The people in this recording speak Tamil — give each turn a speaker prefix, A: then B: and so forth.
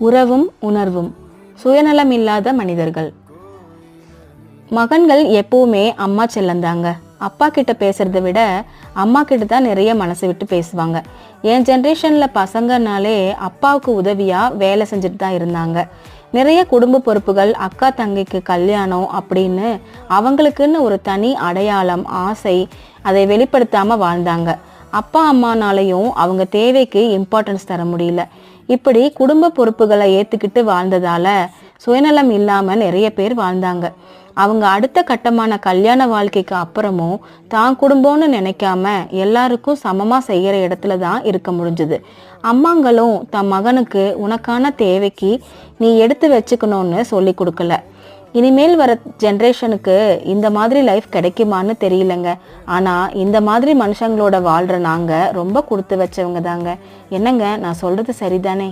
A: உறவும் உணர்வும். சுயநலமில்லாத மனிதர்கள். மகன்கள் எப்பவுமே அம்மா செல்லந்தாங்க. அப்பா கிட்ட பேசுறத விட அம்மா கிட்ட தான் நிறைய மனசு விட்டு பேசுவாங்க. என் ஜென்ரேஷன்ல பசங்கனாலே அப்பாவுக்கு உதவியா வேலை செஞ்சுட்டு தான் இருந்தாங்க. நிறைய குடும்ப பொறுப்புகள், அக்கா தங்கைக்கு கல்யாணம் அப்படின்னு அவங்களுக்குன்னு ஒரு தனி அடையாளம், ஆசை, அதை வெளிப்படுத்தாம வாழ்ந்தாங்க. அப்பா அம்மானாலையும் அவங்க தேவைக்கு இம்பார்ட்டன்ஸ் தர முடியல. இப்படி குடும்ப பொறுப்புகளை ஏத்துக்கிட்டு வாழ்ந்ததால சுயநலம் இல்லாம நிறைய பேர் வாழ்ந்தாங்க. அவங்க அடுத்த கட்டமான கல்யாண வாழ்க்கைக்கு அப்புறமும் தான் குடும்பம்னு நினைக்காம எல்லாருக்கும் சமமா செய்யற இடத்துல தான் இருக்க முடிஞ்சது. அம்மாங்களும் தன் மகனுக்கு உனக்கான தேவைக்கு நீ எடுத்து வச்சுக்கணும்னு சொல்லி கொடுக்கல. இனிமேல் வர ஜென்ரேஷனுக்கு இந்த மாதிரி லைஃப் கிடைக்குமான்னு தெரியலங்க. ஆனா இந்த மாதிரி மனுஷங்களோட வாழ்ற நாங்க ரொம்ப கொடுத்து வச்சவங்க தாங்க. என்னங்க, நான் சொல்றது சரிதானே?